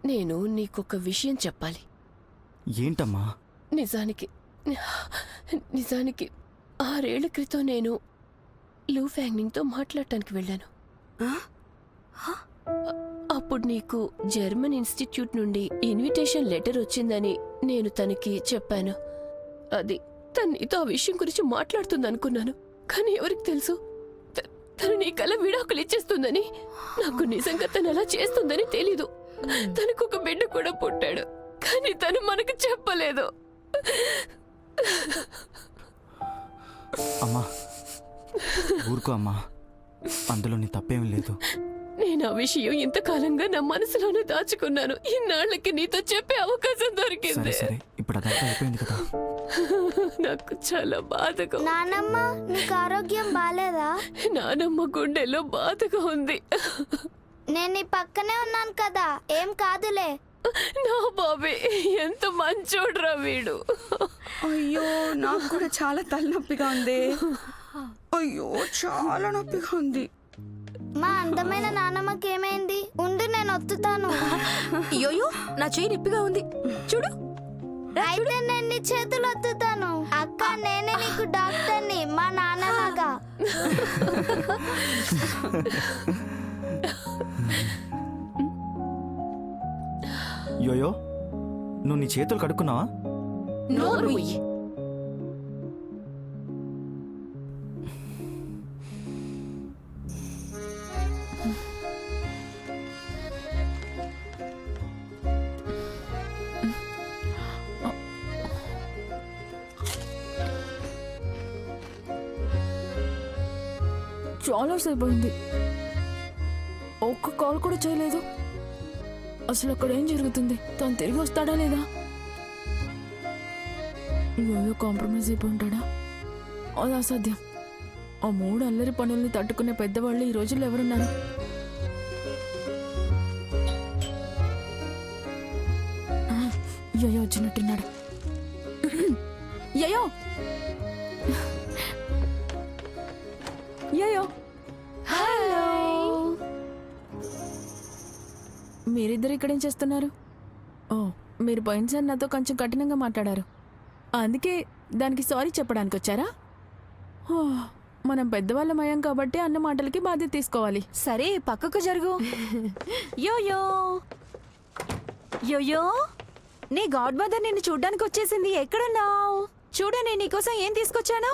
నేను నీకొక విషయం చెప్పాలి. ఏంటమ్మా? నిజానికి 6 ఏళ్ల క్రితం నేను లూ ఫ్యాంగ్నింగ్తో మాట్లాడటానికి వెళ్ళాను. అప్పుడు నీకు జర్మన్ ఇన్స్టిట్యూట్ నుండి ఇన్విటేషన్ లెటర్ వచ్చిందని నేను తనకి చెప్పాను. అది తను నీతో ఆ విషయం గురించి మాట్లాడుతుందనుకున్నాను. కానీ ఎవరికి తెలుసు, తను నీ కల విడాకులు ఇచ్చేస్తుందని. నాకు నిజంగా తను అలా చేస్తుందని తెలీదు. తనకు ఒక బిడ్డ కూడా పుట్టాడు, కానీ తను మనకు చెప్పలేదు. అమ్మా ఊరుకో అమ్మా, అందులో నీ తప్పేం లేదు. నేను ఆ విషయం ఇంతకాలంగా నా మనసులోనే దాచుకున్నాను. ఇన్నాళ్ళకి నీతో చెప్పే అవకాశం దొరికింది. సరే ఇప్పుడు అదంతా అయిపోయింది కదా. నాకు చాలా బాధగా. నానమ్మ నీకు ఆరోగ్యం బాలేదా? నానమ్మ గుండెలో బాధగా ఉంది. నేను నీ పక్కనే ఉన్నాను కదా, ఏం కాదులే. నా బాబే ఎంత మంచోడ్రా వీడు. అయ్యో నాకు కూడా చాలా తలనొప్పిగా ఉంది. అయ్యో చాలా నొప్పిగా ఉంది. మా అందమైన నానమ్మకి ఏమైంది? ఉండు నేను ఒత్తుతాను. అయ్యోయ్యో నా చెయ్యి నొప్పిగా ఉంది చూడు. అయితే నేను నీ చేతులు ఒత్తుతాను. అక్క నేనే నీకు డాక్టర్ని, మా నాన్నలాగా. యోయో నువ్వు నీ చేతులు కడుక్కున్నావా? నోరు చాలా సేపు అయింది, ఒక్క కాల్ కూడా చేయలేదు. అసలు అక్కడ ఏం జరుగుతుంది? తను తిరిగి వస్తాడా లేదా? యోయో కాంప్రమైజ్ అయిపోయి ఉంటాడా? అది అసాధ్యం. ఆ 3 అల్లరి పనుల్ని తట్టుకునే పెద్దవాళ్ళు ఈ రోజుల్లో ఎవరున్నారు? యోయో వచ్చినట్టున్నాడు. యోయో యోయో హలో, మీరిద్దరు ఇక్కడేం చేస్తున్నారు? ఓ మీరు పోయినసారి నాతో కొంచెం కఠినంగా మాట్లాడారు, అందుకే దానికి సారీ చెప్పడానికి వచ్చారా? మనం పెద్దవాళ్ళమయ్యాం కాబట్టి అన్న మాటలకి బాధ్యత తీసుకోవాలి. సరే పక్కకు జరుగు. యోయో యోయో నీ గాడ్ మదర్ నిన్ను చూడ్డానికి వచ్చేసింది. ఎక్కడున్నావు? చూడు నేను నీకోసం ఏం తీసుకొచ్చాను.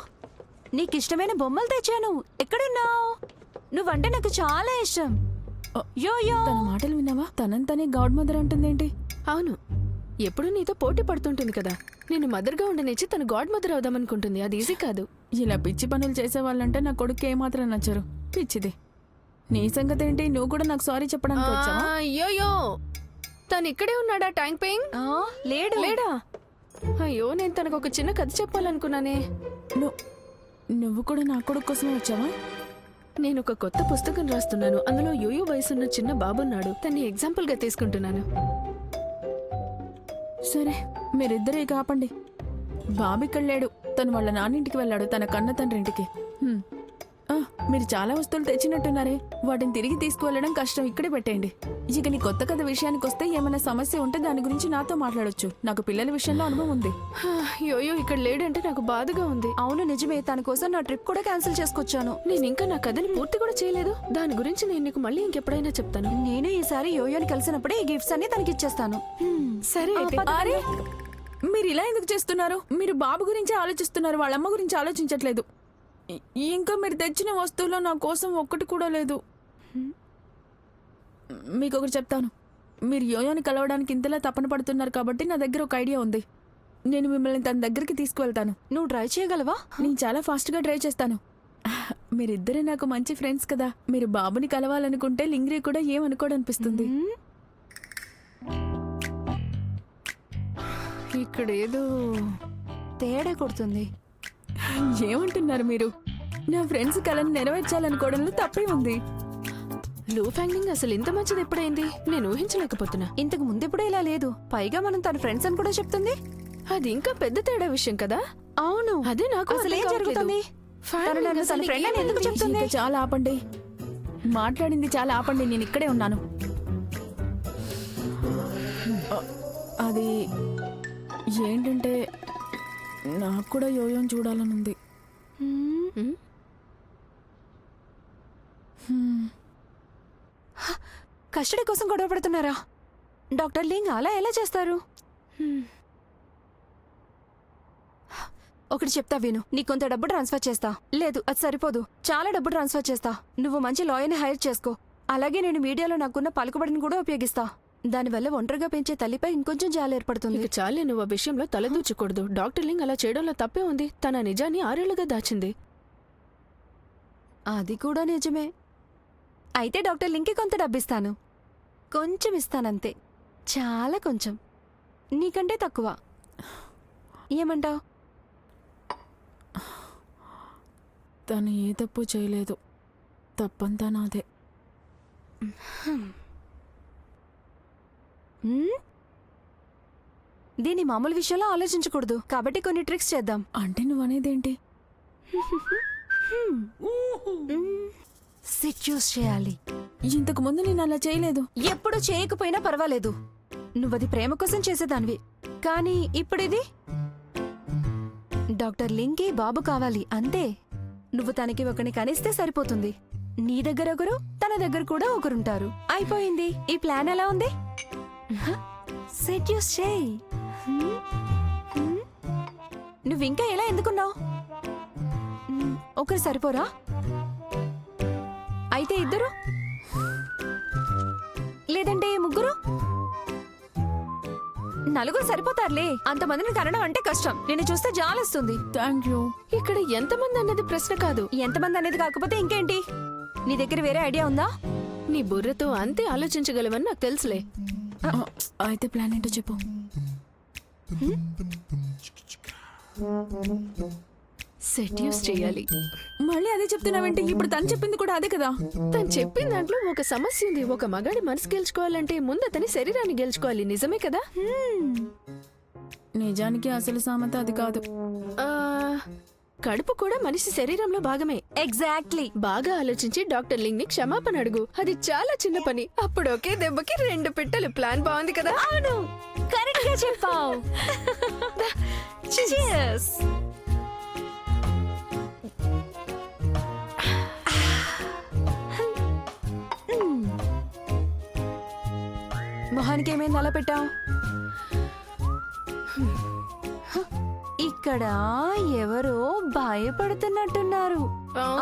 నీకిష్టమైన బొమ్మలు తెచ్చాను. ఎక్కడున్నావు? నువ్వంటే నాకు చాలా ఇష్టం. యోయో తన మాటలు విన్నావా? తనంతనే గాడ్ మదర్ అంటుందేంటి? అవును, ఎప్పుడు నీతో పోటీ పడుతుంటుంది కదా. నేను మదర్గా ఉండనిచ్చి తను గాడ్ మదర్ అవుదామనుకుంటుంది. అది ఈజీ కాదు. ఇలా పిచ్చి పనులు చేసేవాళ్ళంటే నా కొడుకు ఏమాత్రం నచ్చరు. పిచ్చిది. నీ సంగతి ఏంటి? నువ్వు కూడా నాకు సారీ చెప్పడానికి వచ్చావా? అయ్యోయో తను ఇక్కడే ఉన్నాడా? ట్యాంక్ పెయింగ్ లేడు. లేడా? అయ్యో నేను తనకు ఒక చిన్న కథ చెప్పాలనుకున్నానే. నువ్వు కూడా నా కొడుకు కోసమే వచ్చావా? నేను ఒక కొత్త పుస్తకం రాస్తున్నాను. అందులో యోయో వయసున్న చిన్న బాబున్నాడు. తన్ని ఎగ్జాంపుల్ గా తీసుకుంటున్నాను. సరే మీరిద్దరే కాపండి. బాబు ఇక్కడ లేడు, తను వాళ్ళ నాన్నింటికి వెళ్ళాడు, తన కన్న తండ్రింటికి. మీరు చాలా వస్తువులు తెచ్చినట్టున్నారే, వాటిని తిరిగి తీసుకువెళ్ళడం కష్టం. ఇక్కడే పెట్టేయండి. ఇక నీ కొత్త కథ విషయానికి వస్తే ఏమైనా సమస్య ఉంటే దాని గురించి నాతో మాట్లాడొచ్చు. నాకు పిల్లల విషయంలో అనుభవం ఉంది. యోయో ఇక్కడ లేడంటే నాకు బాధగా ఉంది. అవును నిజమే, తన కోసం నా ట్రిప్ కూడా క్యాన్సిల్ చేసుకొచ్చాను. నేను ఇంకా నా కథని పూర్తి కూడా చేయలేదు. దాని గురించి నేను నీకు మళ్ళీ ఇంకెప్పుడైనా చెప్తాను. నేను ఈసారి యోయోని కలిసినప్పుడే ఈ గిఫ్ట్స్ అన్ని తనకి ఇచ్చేస్తాను. సరే అరే మీరు ఇలా ఎందుకు చేస్తున్నారు? మీరు బాబు గురించి ఆలోచిస్తున్నారు, వాళ్ళమ్మ గురించి ఆలోచించట్లేదు. ఇంకా మీరు తెచ్చిన వస్తువులో నా కోసం ఒక్కటి కూడా లేదు. మీకు ఒకటి చెప్తాను. మీరు యోయోని కలవడానికి ఇంతలా తపన పడుతున్నారు కాబట్టి నా దగ్గర ఒక ఐడియా ఉంది. నేను మిమ్మల్ని తన దగ్గరికి తీసుకువెళ్తాను. నువ్వు ట్రై చేయగలవా? నేను చాలా ఫాస్ట్గా ట్రై చేస్తాను. మీరిద్దరే నాకు మంచి ఫ్రెండ్స్ కదా. మీరు బాబుని కలవాలనుకుంటే లింగ్రీ కూడా ఏమనుకోడనిపిస్తుంది. ఇక్కడేదో తేడా కొడుతుంది. ఏమంటున్నారు మీరు? నా ఫ్రెండ్స్ కలను నెరవేర్చాలనుకోవడంలో తప్పే ఉంది. లూ ఫ్యాంగ్నింగ్ అసలు ఇంత మంచిది ఎప్పుడైంది? నేను ఊహించలేకపోతున్నా. ఇంతకు ముందెప్పుడు ఇలా లేదు. పైగా మనం తన ఫ్రెండ్స్ అని కూడా చెప్తుంది. అది ఇంకా పెద్ద తేడా విషయం కదా. అవును, అదే నాకు అసలు ఏం జరుగుతుంది? తను నన్ను తన ఫ్రెండ్ అని ఎందుకు చెప్తుంది? ఇంకా చాలా ఆపండి, మాట్లాడింది చాలా ఆపండి. నేను ఇక్కడే ఉన్నాను. అది ఏంటంటే నాకు కూడా యోయోని చూడాలని ఉంది. కస్టడీ కోసం గొడవ పడుతున్నారా? డాక్టర్ లింగ్ అలా ఎలా చేస్తారు? ఒకటి చెప్తా విను. నీకు కొంత డబ్బు ట్రాన్స్ఫర్ చేస్తా. లేదు, అది సరిపోదు, చాలా డబ్బు ట్రాన్స్ఫర్ చేస్తా. నువ్వు మంచి లాయర్ని హైర్ చేసుకో. అలాగే నేను మీడియాలో నాకున్న పలుకుబడిని కూడా ఉపయోగిస్తా. దానివల్ల ఒంటరిగా పెంచే తల్లిపై ఇంకొంచెం జాలి ఏర్పడుతుంది. ఇక చాలే, నువ్వు ఆ విషయంలో తలదూచకూడదు. డాక్టర్ లింగ్ అలా చేయడంలో తప్పే ఉంది. తన నిజాన్ని 6 ఏళ్లుగా దాచింది. అది కూడా నిజమే. అయితే డాక్టర్ లింగ్కి కొంత డబ్బిస్తాను. కొంచెం ఇస్తానంతే, చాలా కొంచెం, నీకంటే తక్కువ. ఏమంటావ్? తను ఏ తప్పు చేయలేదు, తప్పంతా నాదే. దీని మామూలు విషయంలో ఆలోచించకూడదు, కాబట్టి కొన్ని ట్రిక్స్ చేద్దాం. అంటే నువ్వనేదేంటి? సిట్యూస్ చేయాలి. ఇంతకు ముందు నేను అలా చేయలేదు. ఎప్పుడు చేయకపోయినా పర్వాలేదు, నువ్వది ప్రేమ కోసం చేసేదానివి. కానీ ఇప్పుడిది డాక్టర్ లింగ్కి బాబు కావాలి, అంతే. నువ్వు తనకి ఒకరిని కనిస్తే సరిపోతుంది. నీ దగ్గర ఒకరు, తన దగ్గర కూడా ఒకరుంటారు. అయిపోయింది. ఈ ప్లాన్ ఎలా ఉంది? సెడ్యూస్ చేయి. నువ్వింకా ఎలా ఎందుకున్నావు? ఒకరు సరిపోరా? అయితే ఇద్దరు, లేదంటే ముగ్గురు, నలుగురు సరిపోతారులే. అంతమందిని కనడం అంటే కష్టం. నిన్ను చూస్తే జాలేస్తుంది. Thank you. ఇక్కడ ఎంతమంది అన్నది ప్రశ్న కాదు. ఎంతమంది అనేది కాకపోతే ఇంకేంటి? నీ దగ్గర వేరే ఐడియా ఉందా? నీ బుర్రతో అంతే ఆలోచించగలవని నాకు తెలుసులే. అయితే ప్లాన్ ఏంటో చెప్పు. సెడ్యూస్ చేయాలి. మళ్ళీ అదే చెప్తున్నావేంటి? ఇప్పుడు తను చెప్పింది కూడా అదే కదా. తను చెప్పిన దాంట్లో ఒక సమస్య ఉంది. ఒక మగాడి మనసు గెలుచుకోవాలంటే ముందు అతని శరీరాన్ని గెలుచుకోవాలి. నిజమే కదా? నిజానికి అసలు సామెత అది కాదు. ఆ, కడుపు కూడా మనిషి శరీరంలో భాగమే. ఎగ్జాక్ట్లీ. బాగా ఆలోచించి డాక్టర్ లింగ్ ని క్షమాపణ అడుగు. అది చాలా చిన్న పని. అప్పుడు ఒకే దెబ్బకి 2 పిట్టలు. ప్లాన్ బాగుంది కదా? అవును, కరెక్ట్ గా చెప్పావు. Cheers. మొహానికి ఏమైంది అలా పెట్టావు? ఇక్కడ ఎవరో భయపడుతున్నట్టున్నారు.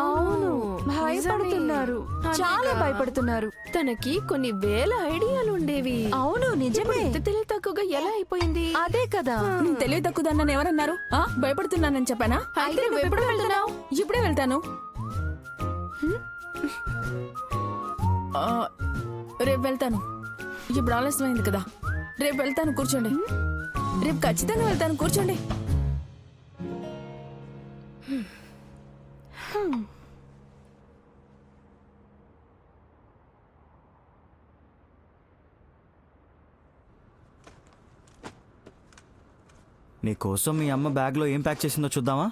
అవును, భయపడుతున్నారు, చాలా భయపడుతున్నారు. తనకి కొన్ని వేల ఐడియాలు ఉండేవి. అవును, నిజమే. ఇంత తెలివి తక్కువగా ఎలా అయిపోయింది? అదే కదా. నేను తెలివి తక్కువదన్నాను ఎవరన్నారు? భయపడుతున్నానని చెప్పానా? అయితే నువ్వు ఎప్పుడు వెళ్తున్నావు? ఇప్పుడే వెళ్తాను. రేపు వెళ్తాను. ఇప్పుడు ఆలస్యమైంది కదా. రేపు వెళ్తాను, కూర్చోండి. రేపు ఖచ్చితంగా వెళ్తాను, కూర్చోండి. నీకోసం మీ అమ్మ బ్యాగ్లో ఏం ప్యాక్ చేసిందో చూద్దామా?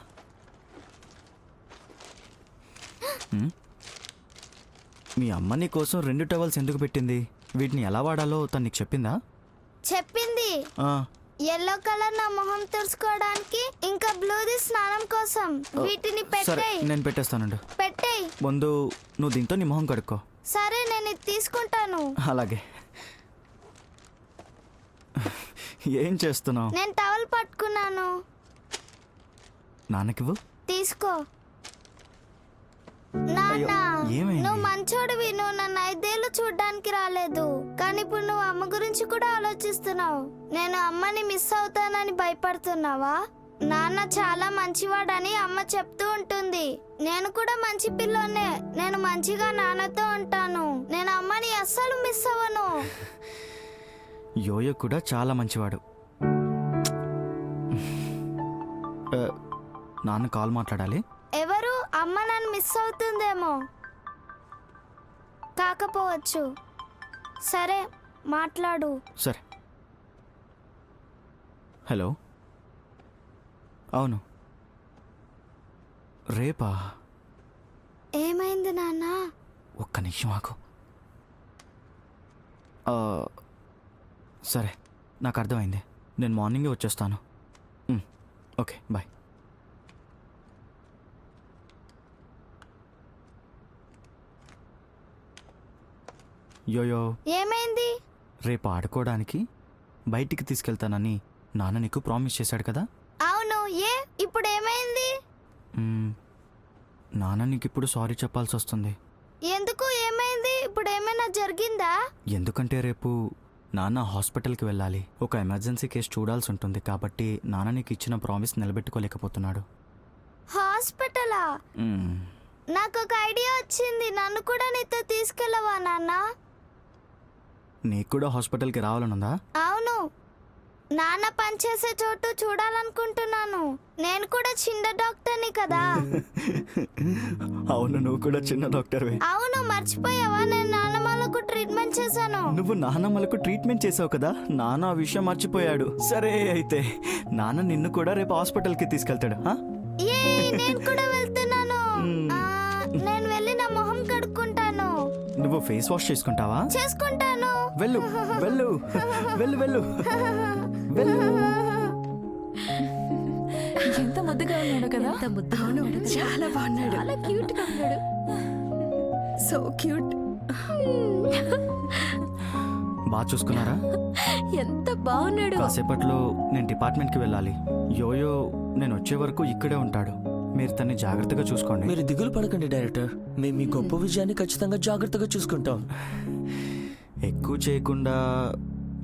మీ అమ్మ నీ కోసం 2 టవల్స్ ఎందుకు పెట్టింది? వీటిని ఎలా వాడాలో తను నీకు చెప్పిందా? చెప్పింది. ఆ, ఎల్లో కలర్ నా మొహం తుడుచుకోవడానికి, ఇంకా బ్లూది స్నానం కోసం. వీటిని సరే పెట్టేయ్. నేను పెట్టేస్తానండు. పెట్టేయ్. ముందు నువ్వు దీంతో నీ మొహం కడుక్కో. సరే, నేను ఇది తీసుకుంటాను. అలాగే. ఏం చేస్తున్నావు? నేను టవల్ పట్టుకున్నాను. నాన్నకివ్వు. తీసుకో. నాన్న, ఏమైంది? నువ్వు మంచోడివి. నువ్వు నన్ను 5 ఏళ్ళు చూడ్డానికి రాలేదు, కానీ ఇప్పుడు నువ్వు అమ్మ గురించి కూడా ఆలోచిస్తున్నావు. నేను అమ్మని మిస్ అవుతానని భయపడుతున్నావా? నాన్న చాలా మంచివాడని అమ్మ చెప్తూ ఉంటుంది. నేను కూడా మంచి పిల్లోనే. నేను మంచిగా నాన్నతో ఉంటాను. నేను అమ్మని అస్సలు మిస్ అవ్వను. యోయో కూడా చాలా మంచివాడు. నాన్న కాల్ మాట్లాడాలి. ఎవరు? అమ్మ నన్ను మిస్ అవుతుందేమో. కాకపోవచ్చు. సరే, మాట్లాడు. సరే. హలో. అవును. రేపా? ఏమైంది నాన్న? ఒక్క నిమిషం ఆగు. సరే, నాకు అర్థమైంది. నేను మార్నింగే వచ్చేస్తాను. Okay, bye. యోయో, ఏమైంది? రేపు ఆడుకోవడానికి బయటికి తీసుకెళ్తానని నాన్న నీకు ప్రామిస్ చేశాడు కదా. అవును, ఇప్పుడు ఏమైంది? నాన్న నీకు ఇప్పుడు సారీ చెప్పాల్సి వస్తుంది. ఎందుకు? ఏమైంది? ఇప్పుడు ఏమైనా జరిగిందా? ఎందుకంటే రేపు నాన్న హాస్పిటల్కి వెళ్ళాలి. ఒక ఎమర్జెన్సీ కేసు చూడాల్సి ఉంటుంది. కాబట్టి నాన్న నీకు ఇచ్చిన ప్రామిస్ నిలబెట్టుకోలేకపోతున్నాడు. హాస్పిటలా? మ్మ్. నాకు ఒక ఐడియా వచ్చింది. నన్ను కూడా నీతో తీసుకెళ్ళవా నాన్న? నీకు కూడా హాస్పిటల్కి రావాలనుందా? అవును, నాన్న పనిచేసే చోటు చూడాలనుకుంటున్నాను. నేను కూడా చిన్న డాక్టర్ని కదా. అవును, నువ్వు కూడా చిన్న డాక్టర్వే. అవును, మర్చిపోయావా? నేను నాన్నమ్మలకు ట్రీట్మెంట్ చేశాను. నువ్వు నాన్నమ్మలకు ట్రీట్మెంట్ చేసావు కదా. నాన్న ఆ విషయం మర్చిపోయాడు. సరే అయితే నాన్న నిన్ను కూడా రేపు హాస్పిటల్కి తీసుకెళ్తాడు. నేను కూడా వెళ్తున్నాను. నేను వెళ్ళి నా మొహం కడుక్కుంటాను. నువ్వు ఫేస్ వాష్ చేసుకుంటావా? చేసుకుంటాను. వెళ్ళు వెళ్ళు వెళ్ళు వెళ్ళు వెళ్ళు. ఎంత ముద్దుగా ఉన్నాడు కదా. అవును, చాలా బాగున్నాడు. చాలా క్యూట్ గా ఉన్నాడు. So cute. బాగా చూసుకున్నారా? ఎంత బాగున్నాడు. కాసేపట్లో నేను డిపార్ట్మెంట్కి వెళ్ళాలి. యోయో నేను వచ్చే వరకు ఇక్కడే ఉంటాడు. మీరు తన్ని జాగ్రత్తగా చూసుకోండి. మీరు దిగులు పడకండి డైరెక్టర్. మేము మీ గొప్ప విజయాన్ని ఖచ్చితంగా జాగ్రత్తగా చూసుకుంటాం. ఎక్కువ చేయకుండా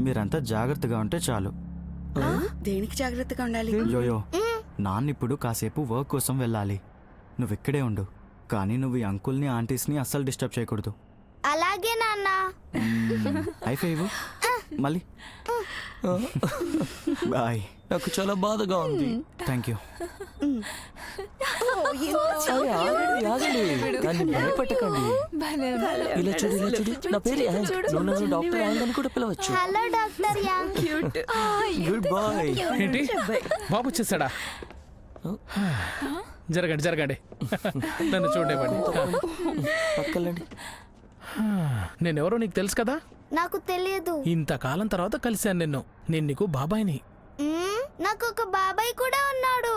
మీరంతా జాగ్రత్తగా ఉంటే చాలు. దేనికి జాగ్రత్తగా ఉండాలి? యోయో, నాన్న ఇప్పుడు కాసేపు వర్క్ కోసం వెళ్ళాలి. నువ్వు ఇక్కడే ఉండు. కానీ నువ్వు ఈ అంకుల్ని ఆంటీస్ని అస్సలు డిస్టర్బ్ చేయకూడదు. అలాగే నాన్న. హైఫై ఇవ్వు. మళ్ళీ బాయ్. నాకు చాలా బాధగా ఉంది. Thank you. అరే, ఆగండి, ఆగండి. దాన్ని భయపెట్టకండి. ఇలా చూడు, ఇలా చూడు. నా పేరు యాంగ్. నువ్వు నన్ను డాక్టర్ యాంగ్ అని కూడా పిలవచ్చు. Hello doctor Yang. Cute. Good boy. ఏంటి బాబు వచ్చేసాడా? జరగండి జరగండి, నన్ను చూడేవాడి. పక్కలండి. నేనెవరో నీకు తెలుసు కదా. నాకు తెలియదు. ఇంతకాలం తర్వాత కలిశాను నిన్ను. నేను నీకు బాబాయిని. నాకు ఒక బాబాయ్ కూడా ఉన్నాడు.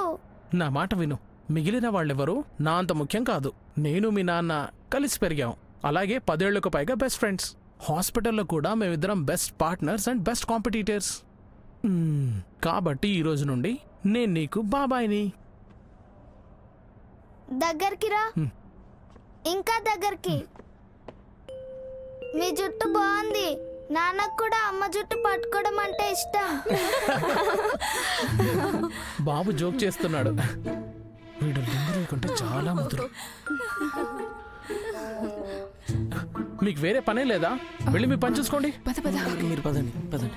నా మాట విను. మిగిలిన వాళ్ళెవరు నా అంత ముఖ్యం కాదు. నేను మీ నాన్న కలిసి పెరిగాం. అలాగే 10 ఏళ్లకు పైగా బెస్ట్ ఫ్రెండ్స్. హాస్పిటల్లో కూడా మేమిద్దరం best partners and best competitors. కాబట్టి ఈ రోజు నుండి నేను నీకు బాబాయిని. దగ్గరికి రా. ఇంకా దగ్గరికి. మీ జుట్టు బాగుంది. నాన్నకు కూడా అమ్మ జుట్టు పట్టుకోవడం అంటే ఇష్టం. బాబు జోక్ చేస్తున్నాడు. వీడు లింగురు కంటే చాలా ముదురు. మీకు వేరే పనే లేదా? వెళ్ళి మీ పని చూసుకోండి. మీరు పదండి, పదండి.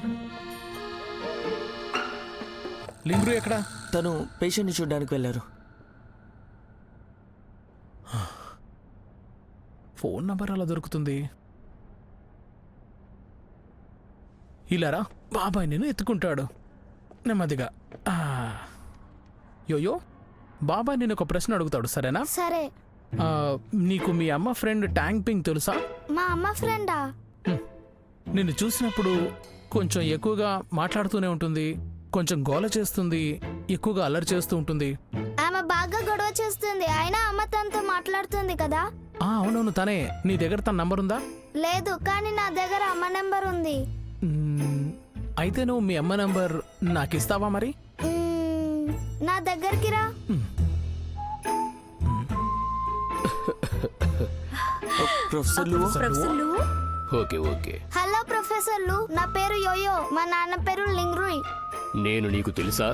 లింగురు ఎక్కడా? తను పేషెంట్ని చూడడానికి వెళ్ళారు. ఫోన్ నంబర్ అలా దొరుకుతుంది. ఇలారా, బాబాయ్ నేను ఎత్తుకుంటాడు నెమ్మదిగా. యోయో, బాబాయ్ నేను ఒక ప్రశ్న అడుగుతాడు, సరేనా? సరే. నీకు మీ అమ్మ ఫ్రెండ్ ట్యాంగ్ పింగ్ తెలుసా? మా అమ్మ ఫ్రెండా? నిన్ను చూసినప్పుడు కొంచెం ఎక్కువగా మాట్లాడుతూనే ఉంటుంది, కొంచెం గోల చేస్తుంది, ఎక్కువగా అల్లరి చేస్తూ ఉంటుంది. ఆమె బాగా గొడవ చేస్తుంది. అయినా అమ్మ తనతో మాట్లాడుతుంది కదా. అవునవును, తనే. నీ దగ్గర తన నంబర్ ఉందా? లేదు, కానీ నా దగ్గర అమ్మ నెంబర్ ఉంది. అయితే నువ్వు మీ అమ్మ నంబర్ నాకు ఇస్తావా మరి? నా దగ్గరికి రా. ప్రొఫెసర్ లు. Okay okay. హలో ప్రొఫెసర్ లు, నా పేరు యోయో. మా నాన్న పేరు లింగ్రుయ్. నేను నీకు తెలుసా?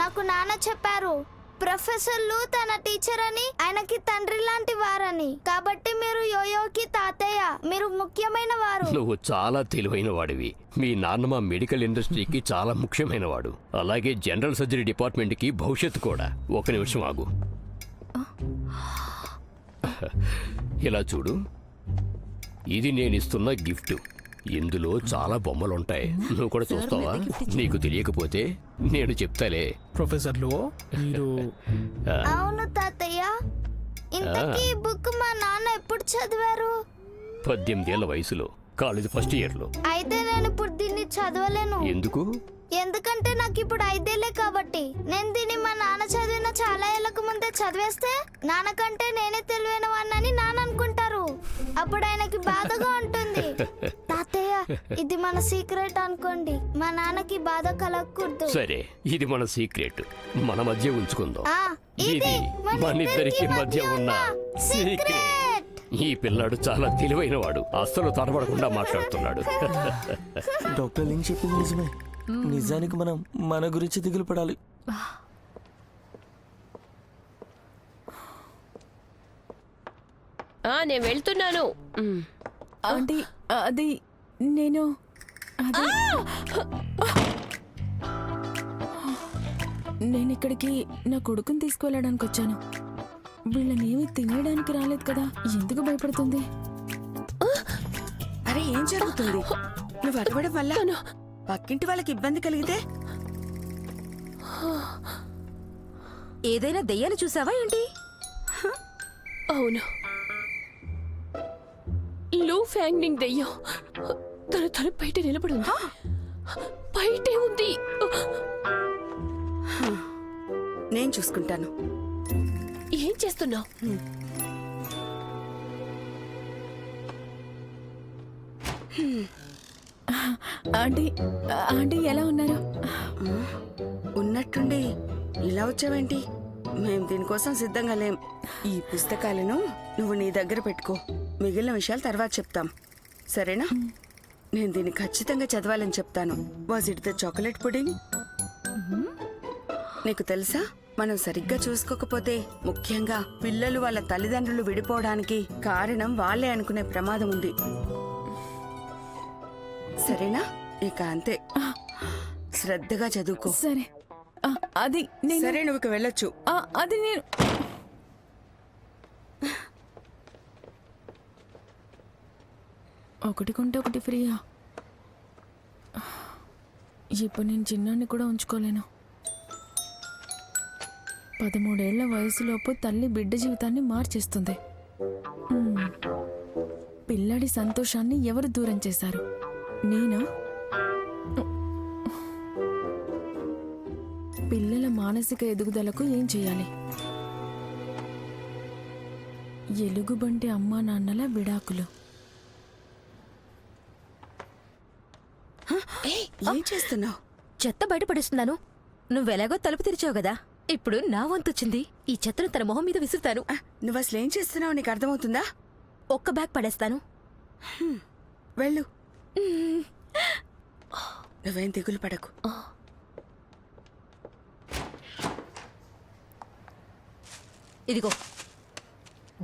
నాకు నాన్న చెప్పారు. ప్రొఫెసర్ లు తన టీచర్ అని, ఆయనకి తండ్రి లాంటి వారని. కాబట్టి మీరు యోయోకి తాతయ్య. మీరు ముఖ్యమైన వారు. నువ్వు చాలా తెలివైన వాడివి. మీ నాన్న మా మెడికల్ ఇండస్ట్రీకి చాలా ముఖ్యమైన వాడు. అలాగే జనరల్ సర్జరీ డిపార్ట్మెంట్కి భవిష్యత్తు కూడా. ఒక నిమిషం ఆగు. ఇలా చూడు, ఇది నేనిస్తున్న గిఫ్ట్. ఇందులో చాలా బొమ్మలుంటాయి. నువ్వు కూడా చూస్తావా? నీకు తెలియకపోతే నేను చెప్తాలే. ప్రొఫెసర్లు మీరు. అవును తాతయ్య. ఇంతకీ ఈ బుక్ మా నాన్న ఎప్పుడు చదివారు? 18 ఏళ్ల వయసులో కాలేజ్ ఫస్ట్ ఇయర్లో. అయితే నేను ఇప్పుడు దీన్ని చదవలేను. ఎందుకు? ఎందుకంటే నాకు ఇప్పుడు 5 ఏళ్లే కాబట్టి. నేను దీన్ని మా నాన్న చదివిన చాలా ఏళ్లకు ముందే చదివేస్తే నాన్నకంటే నేనే తెలివైన వాడినని నాన్న అనుకుంటారు. అప్పుడు ఆయనకి బాధగా ఉంటుంది. తాతయ్య, ఇది మన సీక్రెట్ అనుకోండి. మా నాన్నకి బాధ కలగకూడదు. సరే, ఇది మన సీక్రెట్, మన మధ్య ఉంచుకుందాం. ఆ, ఇది మనిద్దరికి మధ్య ఉన్న సీక్రెట్. ఈ పిల్లాడు చాలా తెలివైన వాడు, అస్సలు తడబడకుండా మాట్లాడుతున్నాడు. డాక్టర్ లింగ్ చెప్పింది నిజమే. నిజానికి మనం మన గురించి దిగులు పడాలి. నేను వెళ్తున్నాను. ఆంటీ అది నేను నేను ఇక్కడికి నా కొడుకుని తీసుకువెళ్ళడానికి వచ్చాను. వీళ్ళనేమి తినేయడానికి రాలేదు కదా, ఎందుకు భయపడుతుంది? అరే ఏం జరుగుతుంది? నువ్వు అడగడం వల్ల పక్కింటి వాళ్ళకి ఇబ్బంది కలిగితే? ఏదైనా దెయ్యాలు చూసావా ఏంటి? అవును, లూ ఫ్యాంగ్నింగ్ దెయ్యం. తన బయట నిలబడి ఉంది. బయటే ఉంది. నేను చూసుకుంటాను. ఏం చేస్తున్నావు? ఆంటీ ఆంటీ ఎలా ఉన్నారు? ఉన్నట్టుండి ఇలా వచ్చావేంటి? మేం దీనికోసం సిద్ధంగా లేం. ఈ పుస్తకాలను నువ్వు నీ దగ్గర పెట్టుకో. మిగిలిన విషయాలు తర్వాత చెప్తాం, సరేనా? నేను దీన్ని ఖచ్చితంగా చదవాలని చెప్తాను. Was it the chocolate pudding? నీకు తెలుసా, మనం సరిగ్గా చూసుకోకపోతే, ముఖ్యంగా పిల్లలు వాళ్ళ తల్లిదండ్రులు విడిపోవడానికి కారణం వాళ్ళే అనుకునే ప్రమాదం ఉంది. సరేనా? ఇక అంతే, శ్రద్ధగా చదువుకో. సరే. అది నేను సరే, నువ్వు ఇక వెళ్ళొచ్చు. అది నేను ఒకటి కొంటే ఒకటి ఫ్రీయా? ఇప్పుడు నేను చిన్నాన్ని కూడా ఉంచుకోలేను. 13 ఏళ్ల వయసులోపు తల్లి బిడ్డ జీవితాన్ని మార్చేస్తుంది. పిల్లాడి సంతోషాన్ని ఎవరు దూరం చేశారు? నేనా? పిల్లల మానసిక ఎదుగుదలకు ఏం చేయాలి? ఎలుగుబంటి అమ్మా నాన్నల విడాకులు. ఏం చేస్తున్నావు? చెత్త బయటపడిస్తున్నాను. నువ్వెలాగో తలుపు తెరిచావు కదా, ఇప్పుడు నా వంతొచ్చింది. ఈ చెత్తను తన మొహం మీద విసురుతాను. నువ్వు అసలు ఏం చేస్తున్నావు నీకు అర్థమవుతుందా? ఒక్క బ్యాగ్ పడేస్తాను. వెళ్ళు. నువ్వేం దిగులు పడకు. ఇదిగో,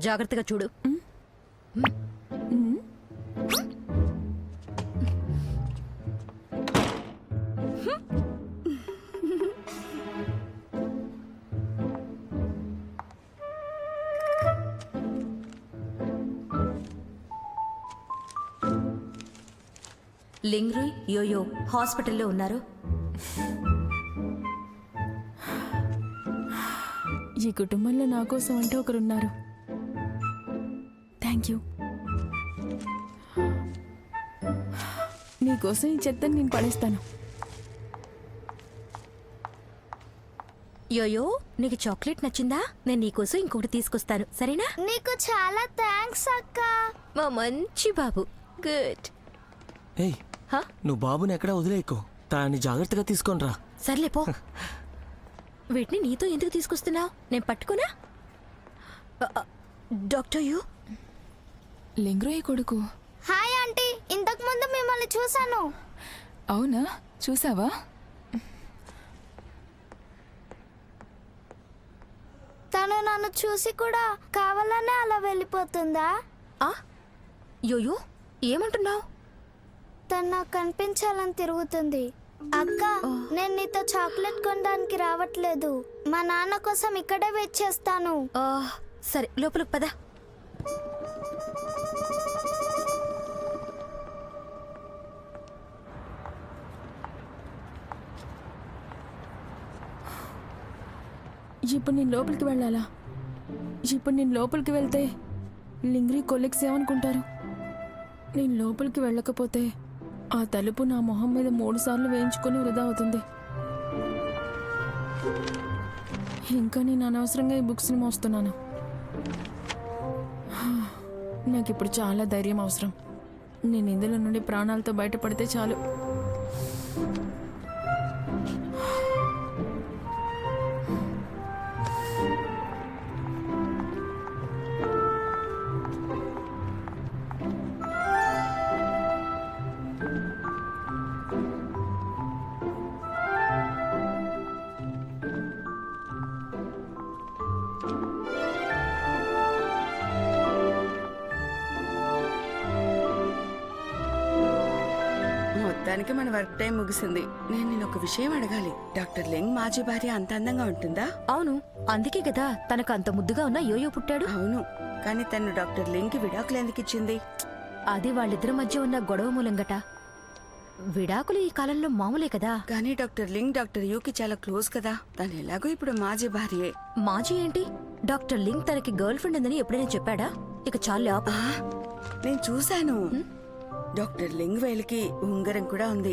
జాగ్రత్తగా చూడు. లింగ్రుయ్, యోయో హాస్పిటల్లో ఉన్నారు. ఈ కుటుంబంలో నా కోసం అంటే ఒకరున్నారు. Thank you. నీకోసం ఈ చెత్తని నేను పడేస్తాను. యోయో, నీకు చాక్లెట్ నచ్చిందా? నేను నీకోసం ఇంకొకటి తీసుకొస్తాను, సరేనా? నీకు చాలా థ్యాంక్స్ అక్క. మా మంచి బాబు. గుడ్. ఏయ్, నువ్వు బాబుని ఎక్కడా వదిలేయకు. తాన్ని జాగ్రత్తగా తీసుకొనిరా. సర్లే పో. వీటిని నీతో ఎందుకు తీసుకొస్తున్నావు? నేను పట్టుకున్నా. Doctor you. లింగ్రోయ్ కొడుకు. హాయ్ ఆంటీ, ఇంతకు ముందు మిమ్మల్ని చూశాను. అవునా? చూసావా? తను నన్ను చూసి కూడా కావాలనే అలా వెళ్ళిపోతుందా? యోయో, ఏమంటున్నావు? తను నాకు కనిపించాలని తిరుగుతుంది. అక్క, నేను నీతో చాక్లెట్ కొనడానికి రావట్లేదు. మా నాన్న కోసం ఇక్కడే వెయిట్ చేస్తాను. సరే, లోపలికి పద. ఇప్పుడు నేను లోపలికి వెళ్ళాలా? ఇప్పుడు నేను లోపలికి వెళ్తే లింగ్రీ కొలీగ్స్ ఏమనుకుంటారు? నేను లోపలికి వెళ్ళకపోతే ఆ తలుపు నా మొహం మీద 3 సార్లు వేయించుకొని వృధా అవుతుంది. ఇంకా నేను అనవసరంగా ఈ బుక్స్ని మోస్తున్నాను. నాకు ఇప్పుడు చాలా ధైర్యం అవసరం. నేను ఇందులో నుండి ప్రాణాలతో బయటపడితే చాలు. మొత్తానికి మన వర్క్ టైం ముగిసింది. నేను ఒక విషయం అడగాలి. డాక్టర్ లింగ్ మాజీ భార్య అంత అందంగా ఉంటుందా? అవును, అందుకే కదా తనకు అంత ముద్దుగా ఉన్న యోయో పుట్టాడు. అవును, కానీ తను డాక్టర్ లింగ్ కి విడాకులు ఎందుకు ఇచ్చింది? అది వాళ్ళిద్దరి మధ్య ఉన్న గొడవ మూలంగట. విడాకులు ఈ కాలంలో మామూలే కదా. కానీ డాక్టర్ లింగ్ డాక్టర్ యూకి చాలా క్లోజ్ కదా. తను ఎలాగో ఇప్పుడు మాజీ భార్యే. మాజీ ఏంటి? డాక్టర్ లింగ్ తనకి గర్ల్ ఫ్రెండ్ ఉందని ఎప్పుడైనా చెప్పాడా? ఇక చాలు ఆపు. నేను చూశాను. డాక్టర్ లింగ్ వేలికి ఉంగరం కూడా ఉంది.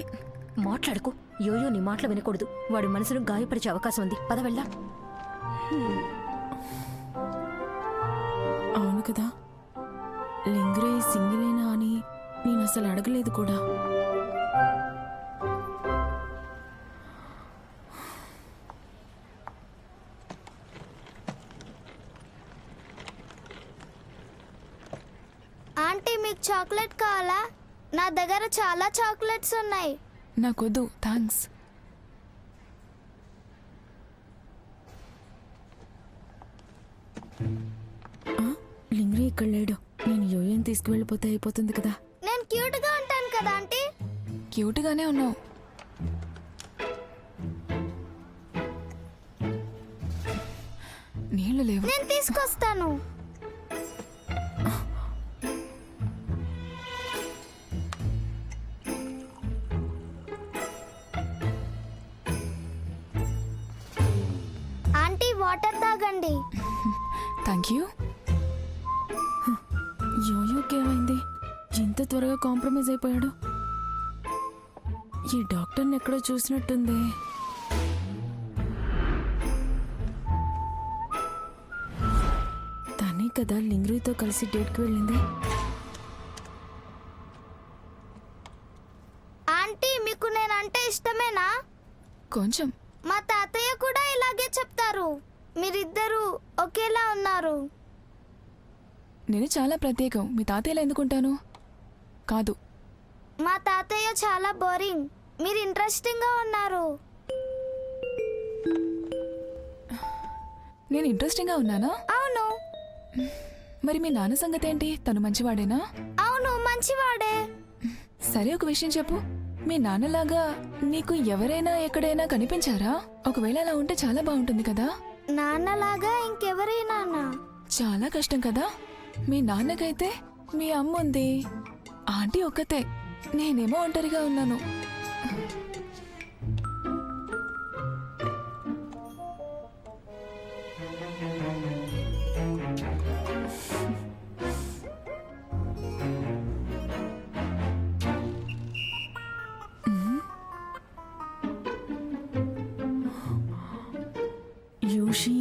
మాట్లాడుకో. యోయో నీ మాటలు వినకూడదు. వాడి మనసును గాయపరిచే అవకాశం ఉంది. పద వెళ్దాం. అవును కదా, లింగ్రే సింగిలేనా అని నేను అసలు అడగలేదు కూడా. ఆంటీ మీకు చాక్లెట్ కావాలా? నా దగ్గర చాలా చాక్లెట్స్ ఉన్నాయి. నాకొద్దు, థ్యాంక్స్. లింగ్రే ఇక్కడ లేడు. నేను యోయోని తీసుకువెళ్ళిపోతే అయిపోతుంది కదా. నేను క్యూట్ గా ఉంటాను కదా ఆంటీ. క్యూట్గానే ఉన్నావు. నీళ్లు లేవు. నేను తీసుకొస్తాను. ఆంటీ వాటర్ తాగండి. Thank you. యోయోకేమైంది? ఇంత త్వరగా కాంప్రమైజ్ అయిపోయాడు. ఈ డాక్టర్ని ఎక్కడో చూసినట్టుంది. తనే కదా లింగ్రీతో కలిసి డేట్కి వెళ్ళింది. ఆంటీ మీకు నేనంటే ఇష్టమేనా? కొంచెం. మా తాతయ్య కూడా ఇలాగే చెప్తారు. మీరిద్దరూ ఒకేలా ఉన్నారు. నేను చాలా ప్రత్యేకం. మీ తాతయ్యలా ఎందుకుంటాను? కాదు. మా తాతయ్య చాలా బోరింగ్. మీరు ఇంట్రెస్టింగ్ గా ఉన్నారు. నేను ఇంట్రెస్టింగ్గా ఉన్నానా? అవును. మరి మీ నాన్న సంగతి ఏంటి? తను మంచివాడేనా? అవును, మంచివాడే. సరే, ఒక విషయం చెప్పు. మీ నాన్నలాగా నీకు ఎవరైనా ఎక్కడైనా కనిపించారా? ఒకవేళ అలా ఉంటే చాలా బాగుంటుంది కదా. నాన్నలాగా ఇంకెవరైనా? చాలా కష్టం కదా. మీ నాన్నకైతే మీ అమ్మ ఉంది, ఆంటీ ఒక్కతే. నేనేమో ఒంటరిగా ఉన్నాను. యూషి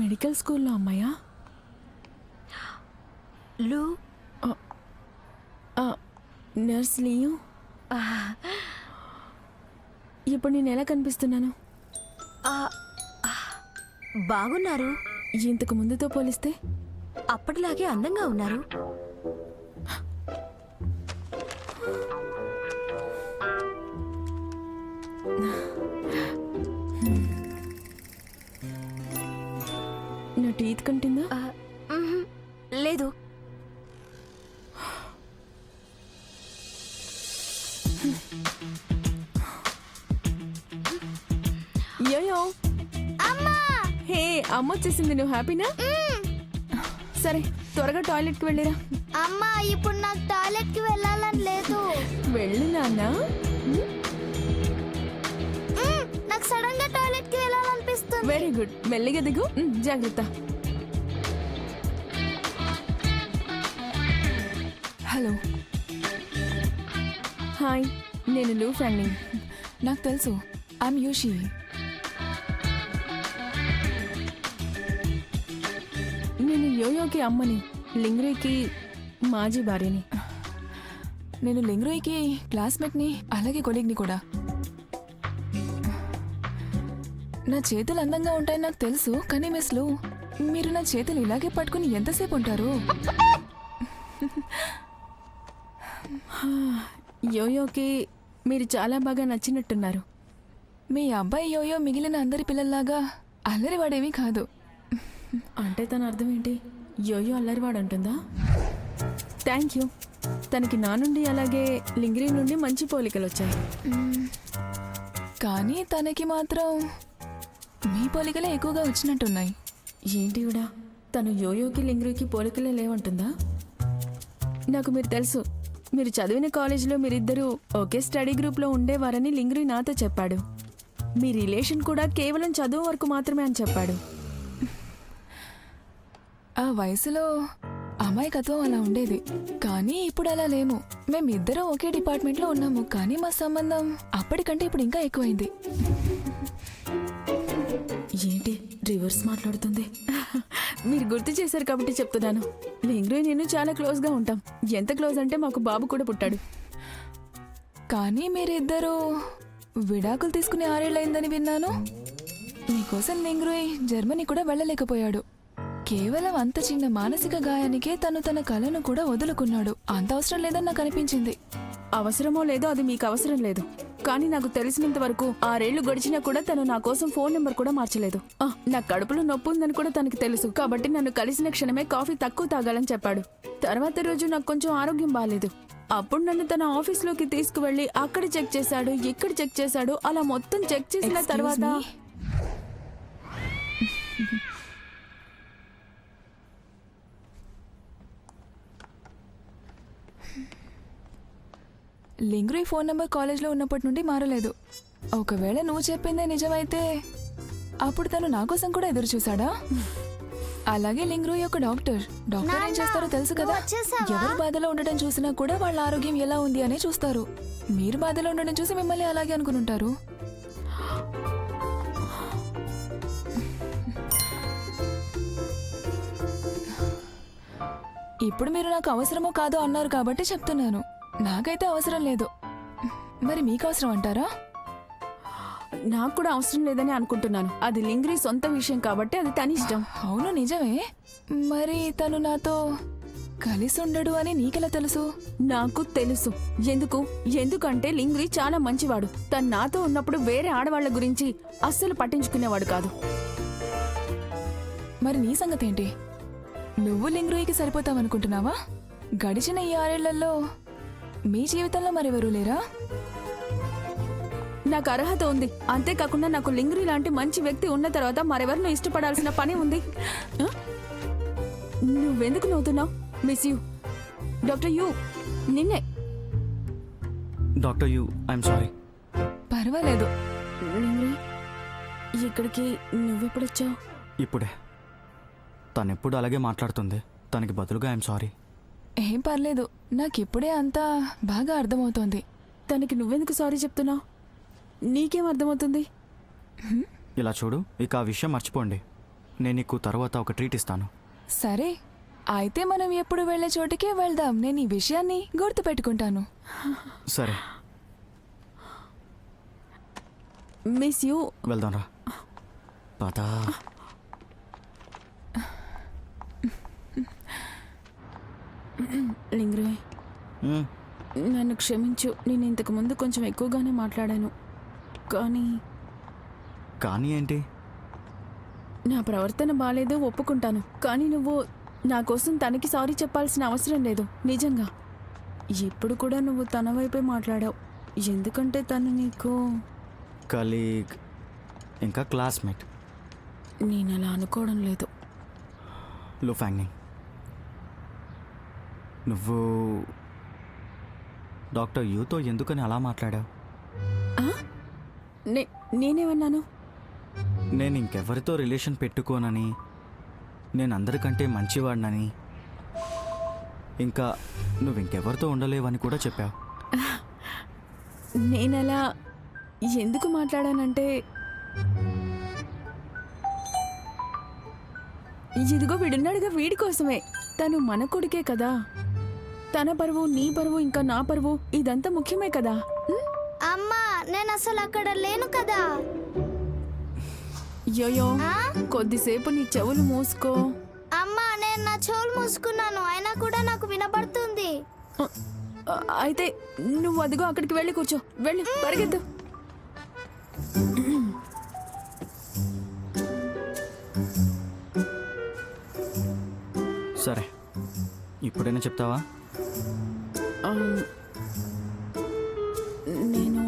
మెడికల్ స్కూల్లో అమ్మాయా? లూ నర్స్ లియు. ఇప్పుడు నేను ఎలా కనిపిస్తున్నాను? బాగున్నారు. ఇంతకు ముందుతో పోలిస్తే అప్పటిలాగే అందంగా ఉన్నారు. నా టీత్ కంటిందా? లేదు. యోయో, అమ్మా! హే, అమ్మ వచ్చేసింది. నువ్వు హ్యాపీనా? సరే, త్వరగా టాయిలెట్కి వెళ్ళిరా. అమ్మా, ఇప్పుడు నాకు టాయిలెట్ కి వెళ్ళాలని లేదు. వెళ్ళు నాన్న. నాకు సడన్ గా టాయిలెట్ కి వెళ్ళాలనిపిస్తుంది. Very good. మెల్లిగా దిగు. జాగ్రత్త. హలో. హాయ్, నేను లూ ఫ్రెండ్ని. నాకు తెలుసు, ఐఎమ్ యూషి. నేను యోయోకి అమ్మని, లింగ్రూయికి మాజీ భార్యని. నేను లింగ్రూయికి క్లాస్మేట్ని, అలాగే కొలీగ్ని కూడా. నా చేతులు అందంగా ఉంటాయని నాకు తెలుసు, కానీ మిస్ లూ, మీరు నా చేతులు ఇలాగే పట్టుకుని ఎంతసేపు ఉంటారు? యోయోకి మీరు చాలా బాగా నచ్చినట్టున్నారు. మీ అబ్బాయి యోయో మిగిలిన అందరి పిల్లల్లాగా అల్లరివాడేమీ కాదు. అంటే తన అర్థం ఏంటి? యోయో అల్లరివాడంటుందా? Thank you. తనకి నా నుండి అలాగే లింగ్రీ నుండి మంచి పోలికలు వచ్చాయి. కానీ తనకి మాత్రం మీ పోలికలే ఎక్కువగా వచ్చినట్టున్నాయి. ఏంటి కూడా తను యోయోకి లింగ్రీకి పోలికలే లేవంటుందా? నాకు మీరు తెలుసు, మీరు చదివిన కాలేజీలో మీరిద్దరూ ఒకే స్టడీ గ్రూప్లో ఉండేవారని లింగ్రీ నాతో చెప్పాడు. మీ రిలేషన్ కూడా కేవలం చదువు వరకు మాత్రమే అని చెప్పాడు. ఆ వయసులో అమాయకత్వం అలా ఉండేది, కానీ ఇప్పుడు అలా లేము. మేమిద్దరం ఒకే డిపార్ట్మెంట్లో ఉన్నాము, కానీ మా సంబంధం అప్పటికంటే ఇప్పుడు ఇంకా ఎక్కువైంది. ఏంటి రివర్స్ మాట్లాడుతుంది? మీరు గుర్తు చేశారు కాబట్టి చెప్తున్నాను. లింగ్రీ నేను చాలా క్లోజ్గా ఉంటాం. ఎంత క్లోజ్ అంటే మాకు బాబు కూడా పుట్టాడు. కానీ మీరిద్దరూ విడాకులు తీసుకుని 6 ఏళ్ళయిందని విన్నాను. మీకోసం లింగ్రీ జర్మనీ కూడా వెళ్ళలేకపోయాడు. కేవలం అంత చిన్న మానసిక గాయానికే తను తన కళను కూడా వదులుకున్నాడు. అంత అవసరం లేదని నాకు అనిపించింది. అవసరమో లేదో అది మీకు అవసరం లేదు, కానీ నాకు తెలిసినంత వరకు 6 ఏళ్లు గడిచినా కూడా తను నా కోసం ఫోన్ నెంబర్ కూడా మార్చలేదు. నా కడుపులో నొప్పి ఉందని కూడా తనకి తెలుసు, కాబట్టి నన్ను కలిసిన క్షణమే కాఫీ తక్కువ తాగాలని చెప్పాడు. తర్వాత రోజు నాకు కొంచెం ఆరోగ్యం బాగాలేదు. అప్పుడు నన్ను తన ఆఫీస్లోకి తీసుకువెళ్ళి అక్కడ చెక్ చేశాడు, ఇక్కడ చెక్ చేశాడు. అలా మొత్తం చెక్ చేసిన తర్వాత లింగ్రీ ఫోన్ నెంబర్ కాలేజ్లో ఉన్నప్పటి నుండి మారలేదు. ఒకవేళ నువ్వు చెప్పిందే నిజమైతే అప్పుడు తను నా కోసం కూడా ఎదురు చూశాడా? అలాగే లింగ్రూ ఒక డాక్టర్ ఏం చేస్తారో తెలుసు కదా. ఎవరు బాధలో ఉండటం చూసినా కూడా వాళ్ళ ఆరోగ్యం ఎలా ఉంది అనే చూస్తారు. మీరు బాధలో ఉండడం చూసి మిమ్మల్ని అలాగే అనుకుంటారు. ఇప్పుడు మీరు నాకు అవసరమో కాదో అన్నారు కాబట్టి చెప్తున్నాను. నాకైతే అవసరం లేదు. మరి మీకు అవసరం అంటారా? నాకు కూడా అవసరం లేదని అనుకుంటున్నాను. అది లింగ్రీ సొంత విషయం కాబట్టి అది తన ఇష్టం. అవును నిజమే. మరి తను నాతో కలిసి ఉండడు అని నీకెలా తెలుసు? నాకు తెలుసు. ఎందుకంటే లింగ్రీ చాలా మంచివాడు. తను నాతో ఉన్నప్పుడు వేరే ఆడవాళ్ల గురించి అస్సలు పట్టించుకునేవాడు కాదు. మరి నీ సంగతి ఏంటి? నువ్వు లింగ్రూయికి సరిపోతావనుకుంటున్నావా? గడిచిన ఈ 6 ఏళ్లలో మీ జీవితంలో మరెవరూ లేరా? నాకు అర్హత ఉంది, అంతేకాకుండా నాకు లింగ్రీ లాంటి మంచి వ్యక్తి ఉన్న తర్వాత మరెవరినో ఇష్టపడాల్సిన పని ఉంది. నువ్వెందుకు నవ్వుతున్నావు? Miss you doctor you. నిన్నే డాక్టర్ యూ, ఐఎమ్ సారీ. పర్వాలేదు. లింగ్రీ, ఇక్కడికి నువ్వెప్పుడొచ్చావు? ఇప్పుడే. తనెప్పుడు అలాగే మాట్లాడుతుంది. తనకి బదులుగా ఐఎమ్ సారీ. ఏం పర్లేదు, నాకిప్పుడే అంతా బాగా అర్థమవుతోంది. తనకి నువ్వెందుకు సారీ చెప్తున్నావు? నీకేం అర్థమవుతుంది? ఇలా చూడు, ఇక ఆ విషయం మర్చిపోండి. నేను నీకు తర్వాత ఒక ట్రీట్ ఇస్తాను. సరే, అయితే మనం ఎప్పుడు వెళ్ళే చోటికే వెళ్దాం. నేను ఈ విషయాన్ని గుర్తు పెట్టుకుంటాను. సరే, మిస్ యూ. వెళ్దాం రా. పదా. లింగ్రీ, నన్ను క్షమించు. నేను ఇంతకు ముందు కొంచెం ఎక్కువగానే మాట్లాడాను. కానీ ఏంటి? నా ప్రవర్తన బాలేదు, ఒప్పుకుంటాను. కానీ నువ్వు నా కోసం తనకి సారీ చెప్పాల్సిన అవసరం లేదు. నిజంగా ఎప్పుడు కూడా నువ్వు తన వైపే మాట్లాడావు. ఎందుకంటే తను నీకు కలీగ్, ఇంకా క్లాస్మేట్. నేను అలా అనుకోవడం లేదు. లో ఫ్యాంగింగ్, నువ్వు డాక్టర్ యూతో ఎందుకని అలా మాట్లాడావు? నేనేమన్నాను? నేను ఇంకెవరితో రిలేషన్ పెట్టుకోనని, నేను అందరికంటే మంచివాడినని, ఇంకా నువ్వు ఇంకెవరితో ఉండలేవని కూడా చెప్పావు. నేనలా ఎందుకు మాట్లాడానంటే, ఇదిగో వీడున్నాడుగా, వీడి కోసమే. తను మన కొడుకే కదా. తన పరువు, నీ పరువు, ఇంకా నా పరువు ఇదంతా ముఖ్యమే కదా. అమ్మా నేను అసలు అక్కడ లేను కదా. యోయో, ఆ? కొద్దిసేపు నీ చెవులు మూసుకో. అమ్మా నేను నా చెవులు మూసుకున్నాను, అయినా కూడా నాకు వినబడుతుంది. అయితే నువ్వు అదిగో అక్కడికి వెళ్ళి కూర్చో. వెళ్ళి పరిగెత్తు. సరే, ఇప్పుడైనా చెప్తావా? ఆ, నేను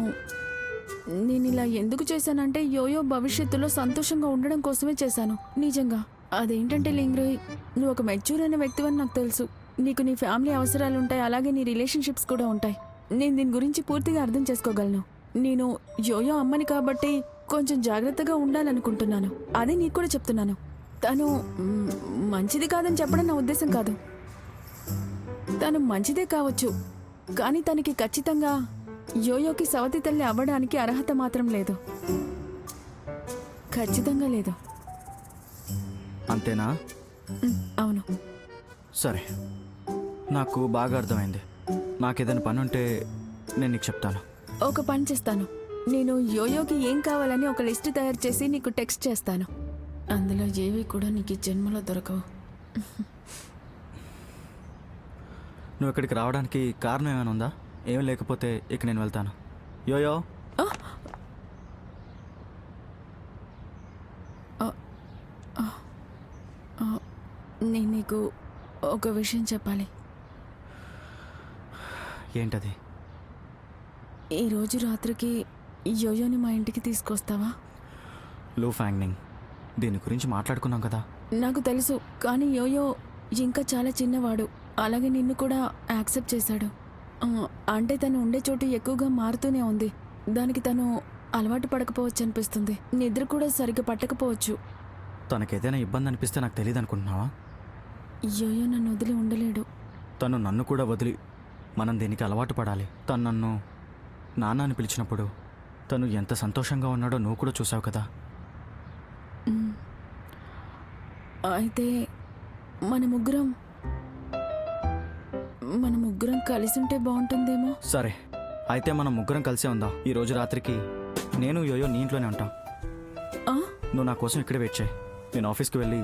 నేను ఇలా ఎందుకు చేశానంటే యోయో భవిష్యత్తులో సంతోషంగా ఉండడం కోసమే చేశాను. నిజంగా అదేంటంటే లింగ్రోయ్, నువ్వు ఒక మెచ్యూర్ అయిన వ్యక్తివని నాకు తెలుసు. నీకు నీ ఫ్యామిలీ అవసరాలు ఉంటాయి, అలాగే నీ రిలేషన్షిప్స్ కూడా ఉంటాయి. నేను దీని గురించి పూర్తిగా అర్థం చేసుకోగలను. నేను యోయో అమ్మని కాబట్టి కొంచెం జాగ్రత్తగా ఉండాలనుకుంటున్నాను. అదే నీకు కూడా చెప్తున్నాను. తను మంచిది కాదని చెప్పడం నా ఉద్దేశం కాదు. తను మంచిదే కావచ్చు, కానీ తనకి ఖచ్చితంగా యోయోకి సవతి తల్లి అవ్వడానికి అర్హత మాత్రం లేదు. ఖచ్చితంగా లేదు. అంతేనా? అవును. సరే, నాకు బాగా అర్థమైంది. నాకేదైనా పని ఉంటే నేను నీకు చెప్తాను. ఒక పని చేస్తాను. నేను యోయోకి ఏం కావాలని ఒక లిస్ట్ తయారు చేసి నీకు టెక్స్ట్ చేస్తాను. అందులో ఏవి కూడా నీకు ఈ జన్మలో దొరకవు. నువ్వు ఇక్కడికి రావడానికి కారణం ఏమైనా ఉందా? ఏం లేకపోతే ఇక నేను వెళ్తాను. యోయో, నేను నీకు ఒక విషయం చెప్పాలి. ఏంటది? ఈరోజు రాత్రికి యోయోని మా ఇంటికి తీసుకొస్తావా? లూ ఫ్యాంగ్నింగ్, దీని గురించి మాట్లాడుకున్నాం కదా. నాకు తెలుసు, కానీ యోయో ఇంకా చాలా చిన్నవాడు. అలాగే నిన్ను కూడా యాక్సెప్ట్ చేశాడు. అంటే తను ఉండే చోటు ఎక్కువగా మారుతూనే ఉంది. దానికి తను అలవాటు పడకపోవచ్చు అనిపిస్తుంది. నిద్ర కూడా సరిగ్గా పట్టకపోవచ్చు. తనకేదైనా ఇబ్బంది అనిపిస్తే నాకు తెలియదు అనుకుంటున్నావా? యోయో నన్ను వదిలి ఉండలేడు. తను నన్ను కూడా వదిలి మనం దీనికి అలవాటు పడాలి. తను నన్ను నాన్న అని పిలిచినప్పుడు తను ఎంత సంతోషంగా ఉన్నాడో నువ్వు కూడా చూసావు కదా. అయితే మన ముగ్గురం కలిసి ఉంటే బాగుంటుందేమో. సరే, అయితే మనం ముగ్గురం కలిసే ఉందాం. ఈ రోజు రాత్రికి నేను యోయో నీ ఇంట్లోనే ఉంటాం. ఆ? నువ్వు నా కోసం ఇక్కడే వెయిట్ చేయి. నేను ఆఫీస్కి వెళ్ళి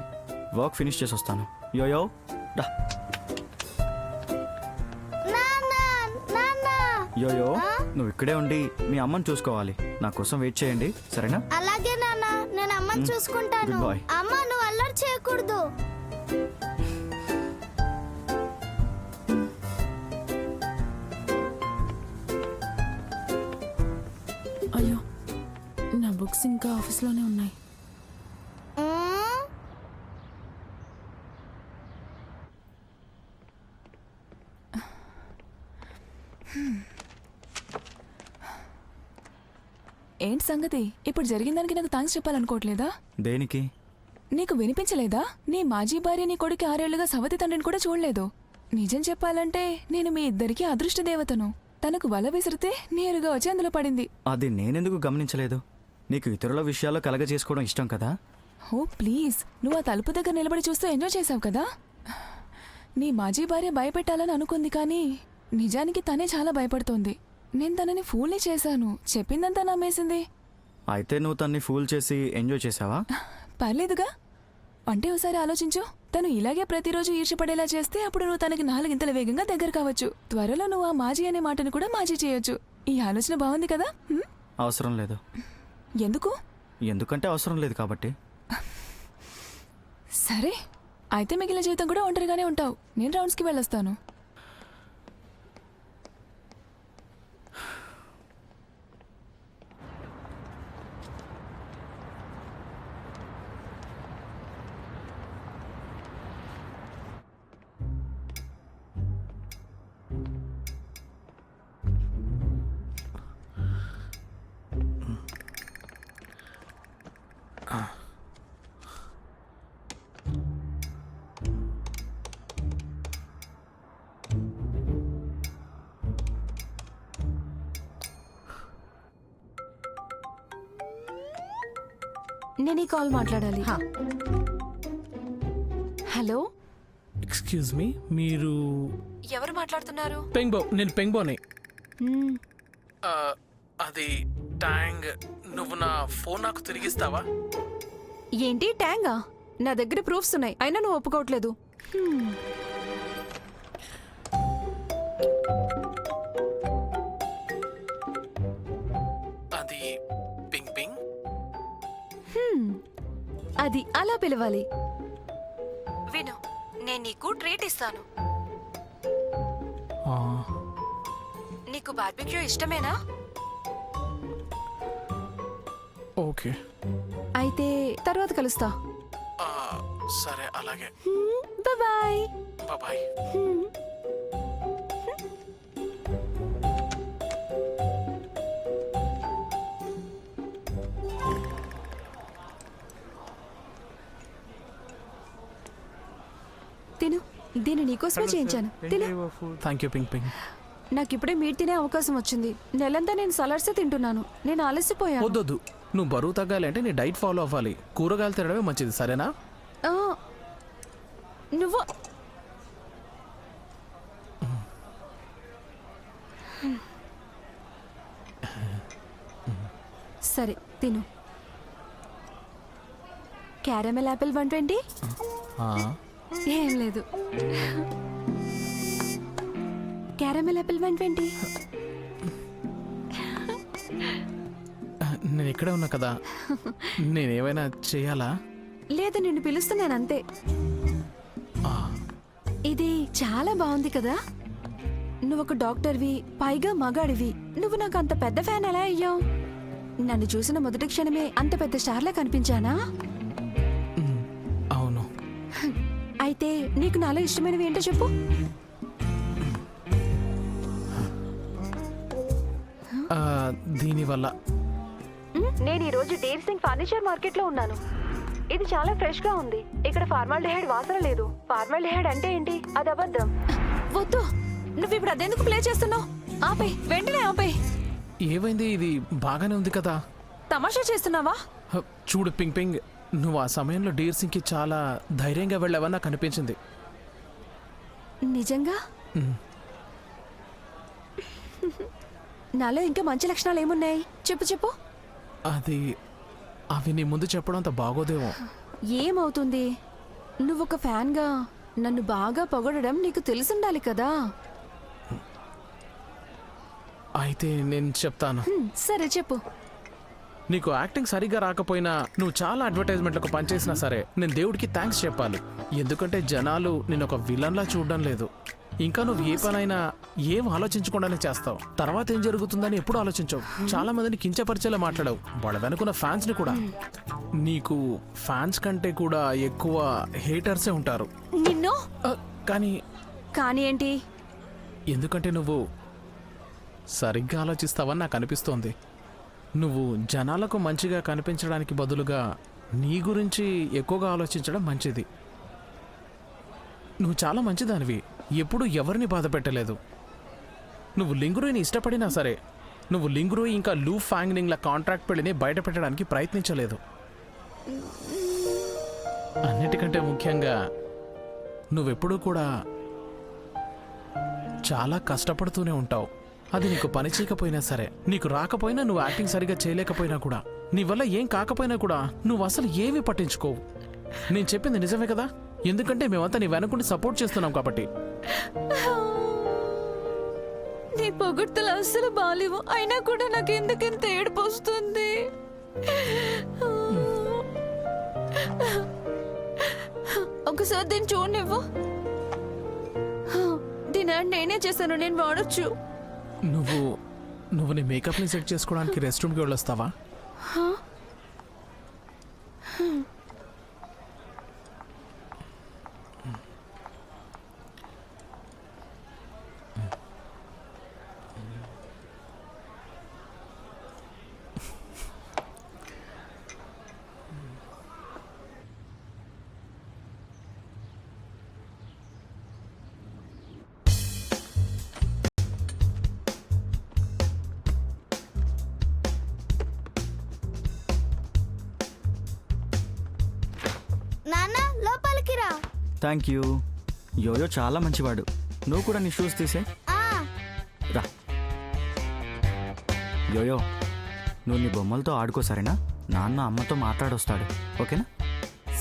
వర్క్ ఫినిష్ చేసి వస్తాను. యోయో డా. యోయో, నువ్వు ఇక్కడే ఉండి మీ అమ్మని చూసుకోవాలి. నా కోసం వెయిట్ చేయండి, సరేనా? అలాగే నాన్న, నేను అమ్మని చూసుకుంటాను. Good boy. అమ్మ నువ్వు అల్లరి చేయకూడదు. అయ్యో, నా బుక్స్ ఇంకా ఆఫీస్లోనే ఉన్నాయి. ఏంటి సంగతి? ఇప్పుడు జరిగిన దానికి నాకు థాంక్స్ చెప్పాలనుకోవట్లేదా? దేనికి? నీకు వినిపించలేదా? నీ మాజీ భార్య నీ కొడుకు 6 ఏళ్లుగా సవతి తండ్రిని కూడా చూడలేదు. నిజం చెప్పాలంటే నేను మీ ఇద్దరికి అదృష్ట దేవతను. తనకు వల విసిరితే నేరుగా వచ్చి అందులో పడింది. అది నేనెందుకు గమనించలేదు? నీకు ఇతరుల విషయాల్లో కలగజేసుకోవడం ఇష్టం కదా. ఓ ప్లీజ్, నువ్వు ఆ తలుపు దగ్గర నిలబడి చూస్తూ ఎంజాయ్ చేసావు కదా. నీ మాజీ భార్య భయపెట్టాలని అనుకుంది, కానీ నిజానికి తనే చాలా భయపడుతోంది. నేను తనని ఫూల్ని చేశాను, చెప్పిందంతా నమ్మేసింది. అయితే నువ్వు తన్ని ఫూల్ చేసి ఎంజాయ్ చేసావా? పర్లేదుగా. అంటే ఒకసారి ఆలోచించు, తను ఇలాగే ప్రతిరోజు ఈర్ష్యపడేలా చేస్తే అప్పుడు నువ్వు తనకి 4 ఇంతల వేగంగా దగ్గర కావచ్చు. త్వరలో నువ్వు ఆ మాజీ అనే మాటను కూడా మాజీ చేయొచ్చు. ఈ ఆలోచన బాగుంది కదా? అవసరం లేదు. ఎందుకు? ఎందుకంటే అవసరం లేదు కాబట్టి. సరే, అయితే మిగిలిన జీవితం కూడా ఒంటరిగానే ఉంటావు. నేను రౌండ్స్కి వెళ్ళొస్తాను. నేను ఈ కాల్ మాట్లాడాలి. హలో, ఎక్స్క్యూజ్ మీ, మీరు ఎవరు మాట్లాడుతున్నారు? పెంగ్బో? నేను పెంగ్బోని. మ్మ్, అది ట్యాంగ్. నువ్వు నా ఫోన్ నాకు తిరిగిస్తావా? ఏంటి ట్యాంగా? నా దగ్గర ప్రూఫ్స్ ఉన్నాయి, అయినా నువ్వు ఒప్పుకోవట్లేదు. అది పింగ్ పింగ్. అది అలా పిలవాలి. విను, నేను నీకు ట్రీట్ ఇస్తాను. నీకు బార్బిక్యూ ఇష్టమేనా? ఓకే, అయితే తర్వాత కలుస్తా. సరే అలాగే. బాయ్. బాయ్. తిను, దీన్ని నీకోసమే చేయించాను. తిను. Thank you Ping Ping. నాకిప్పుడే మీట్ తినే అవకాశం వచ్చింది. నెలంతా నేను సలాడ్సే తింటున్నాను. నేను ఆలస్యపోయాను. వద్దొద్దు, నువ్వు బరువు తగ్గాలి అంటే నీ డైట్ ఫాలో అవ్వాలి. కూరగాయలు తినడమే మంచిది, సరేనా? ఆ, నువ్వు సరే తిను. Caramel Apple 120. ఏం లేదు, క్యారమెల్ యాపిల్ 120. నేను ఇక్కడే ఉన్నా కదా, నేనేమైనా చేయాలా? లేదు, నిన్ను పిలుస్తున్నాను అంతే. ఇది చాలా బాగుంది కదా. నువ్వు ఒక డాక్టర్వి, పైగా మగాడివి. నువ్వు నాకు అంత పెద్ద ఫ్యాన్ ఎలా అయ్యావు? నన్ను చూసిన మొదటి క్షణమే అంత పెద్ద స్టార్లా కనిపించానా? అవును. అయితే నీకు నాలో ఇష్టమైనవి ఏంటో చెప్పు. దీనివల్ల నేను ఈ రోజు డేర్ సింగ్ ఫర్నిచర్ మార్కెట్ లో ఉన్నాను. ఇది చాలా ఫ్రెష్ గా ఉంది. ఇక్కడ ఫార్మాల్డిహైడ్ వాసన లేదు. ఫార్మాల్డిహైడ్ అంటే ఏంటి? అది అబద్ధం. వద్దు, నువ్వు ఇప్పుడు అదెందుకు ప్లే చేస్తున్నావు? ఆపే, వెంటనే ఆపే. ఏమైంది? ఇది బాగానే ఉంది కదా. తమాషా చేస్తున్నావా? చూడు పింగ్ పింగ్, నువ్వు ఆ సమయంలో డీర్ సింగ్కి చాలా ధైర్యంగా వెళ్ళావని నాకు అనిపించింది. నిజంగా? నాలో ఇంకా మంచి లక్షణాలు ఏమున్నాయి? చెప్పు చెప్పు. అవి నీ ముందు చెప్పడం అంత బాగోదేమో. ఏమవుతుంది? నువ్వొక ఫ్యాన్గా నన్ను బాగా పొగడడం నీకు తెలిసుండాలి కదా. అయితే నేను చెప్తాను. సరే చెప్పు. నీకు యాక్టింగ్ సరిగ్గా రాకపోయినా, నువ్వు చాలా అడ్వర్టైజ్మెంట్లకు పనిచేసినా సరే, నేను దేవుడికి థ్యాంక్స్ చెప్పాలి. ఎందుకంటే జనాలు నేను ఒక విలన్లా చూడడం లేదు. ఇంకా నువ్వు ఏ పనైనా ఏం ఆలోచించకుండానే చేస్తావు. తర్వాత ఏం జరుగుతుందని ఎప్పుడు ఆలోచించవు. చాలా మందిని కించపరిచేలా మాట్లాడవు, వాళ్ళ వెనుకున్న ఫ్యాన్స్ని కూడా. నీకు ఫ్యాన్స్ కంటే కూడా ఎక్కువ హేటర్సే ఉంటారు. నిన్ను కానీ కానీ ఏంటి? ఎందుకంటే నువ్వు సరిగ్గా ఆలోచిస్తావని నాకు అనిపిస్తోంది. నువ్వు జనాలకు మంచిగా కనిపించడానికి బదులుగా నీ గురించి ఎక్కువగా ఆలోచించడం మంచిది. నువ్వు చాలా మంచిదానివి, ఎప్పుడు ఎవరిని బాధ పెట్టలేదు. నువ్వు లింగురుని ఇష్టపడినా సరే, నువ్వు లింగురు ఇంకా లూ ఫ్యాంగ్నింగ్ల కాంట్రాక్ట్ పెళ్లిని బయట పెట్టడానికి ప్రయత్నించలేదు. అన్నిటికంటే ముఖ్యంగా నువ్వెప్పుడూ కూడా చాలా కష్టపడుతూనే ఉంటావు. అది నీకు పని చేయకపోయినా సరే, నీకు రాకపోయినా, నువ్వు యాక్టింగ్ సరిగా చేయలేకపోయినా కూడా, నీ వల్ల ఏం కాకపోయినా కూడా నువ్వు అసలు ఏమీ పట్టించుకోవు. నేను చెప్పింది నిజమే కదా, ఎందుకంటే మేమంతా నీ వెనకుండి సపోర్ట్ చేస్తున్నాం కాబట్టి. నీ పొగడ్తలు అస్సలు బాలేవు, అయినా కూడా నాకు ఎందుకంత ఏడుపు వస్తుంది. ఒకసారి దీన్ని చూడనివ్వు. దీని యాడ్ నేనే చేశాను, నేను వాడొచ్చు. నువ్వు నీ మేకప్ని సెట్ చేసుకోవడానికి రెస్ట్ రూమ్కి వెళ్ళొస్తావా? నాన్న లోపలికి రా. Thank you. యోయో చాలా మంచివాడు. నువ్వు కూడా నీ షూస్ తీసే. ఆ, రా. యోయో, నువ్వు నీ బొమ్మలతో ఆడుకో సరేనా? నాన్న అమ్మతో మాట్లాడొస్తాడు, ఓకేనా?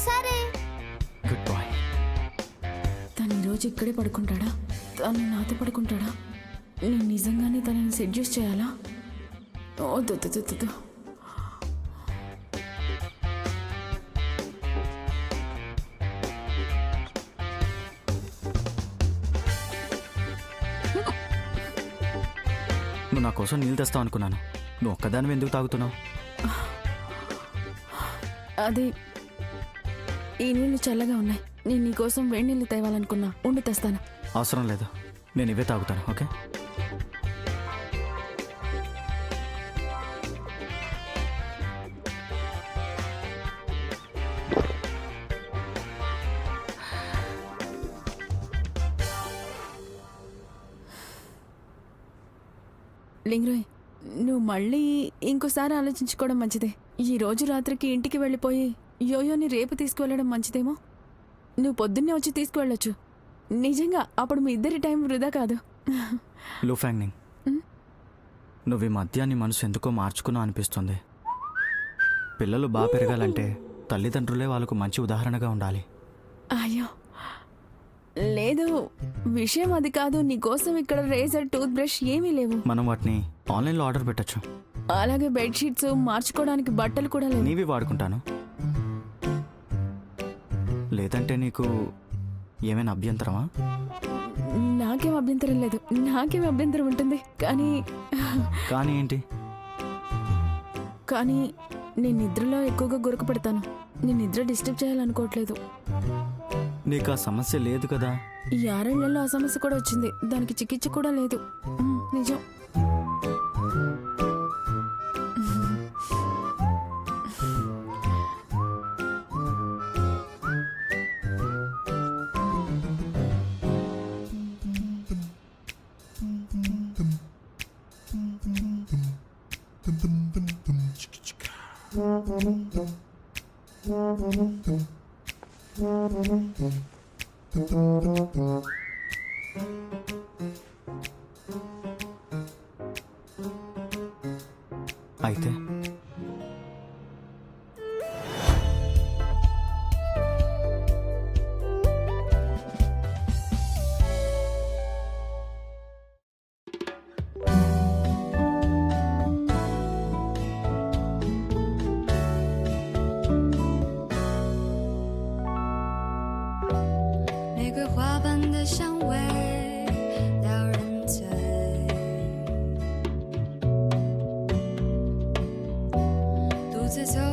సరే. Good boy. తను ఈరోజు ఇక్కడే పడుకుంటాడా? తను నాతో పడుకుంటాడా? నేను నిజంగానే తనని సెడ్యూస్ చేయాలా? ఓ దు. నువ్వు నా కోసం నీళ్ళు తెస్తావు అనుకున్నాను. నువ్వు ఒక్కదానివి ఎందుకు తాగుతున్నావు? అది ఈ నీళ్లు చల్లగా ఉన్నాయి. నేను నీకోసం వేడి నీళ్ళు తేవాలనుకున్నా. ఉండి తెస్తాను. అవసరం లేదు, నేను ఇవే తాగుతాను, ఓకే? లింగ్రోయ్, నువ్వు మళ్ళీ ఇంకోసారి ఆలోచించుకోవడం మంచిదే. ఈ రోజు రాత్రికి ఇంటికి వెళ్ళిపోయి యోయోని రేపు తీసుకువెళ్ళడం మంచిదేమో. నువ్వు పొద్దున్నే వచ్చి తీసుకువెళ్ళొచ్చు. నిజంగా అప్పుడు మీ ఇద్దరి టైం వృధా కాదు. లూఫాంగ్నింగ్, నువ్వు ఈ మధ్య నీ మనసు ఎందుకో మార్చుకున్నావు అనిపిస్తుంది. పిల్లలు బాగా పెరగాలంటే తల్లిదండ్రులే వాళ్ళకు మంచి ఉదాహరణగా ఉండాలి. అయ్యో లేదు, విషయం అది కాదు. నీకోసం ఇక్కడ రేజర్, టూత్ బ్రష్ ఏమీ లేవు. మనం వాటిని ఆన్లైన్లో ఆర్డర్ పెట్టచ్చు. అలాగే బెడ్షీట్స్, మార్చుకోవడానికి బట్టలు కూడా లేవు. నీవి వాడుకుంటాను. లేదంటే నీకు ఏమైనా అభ్యంతరమా? నాకేం అభ్యంతరం లేదు. నాకేం అభ్యంతరం ఉంటుంది. కానీ ఏంటి? కానీ నేను నిద్రలో ఎక్కువగా గురకపెడతాను. నేను నిద్ర డిస్టర్బ్ చేయాలనుకోవట్లేదు. నీకు ఆ సమస్య లేదు కదా? ఈ 6 నెలల్లో ఆ సమస్య కూడా వచ్చింది. దానికి చికిత్స కూడా లేదు. నిజం. అయితే独自走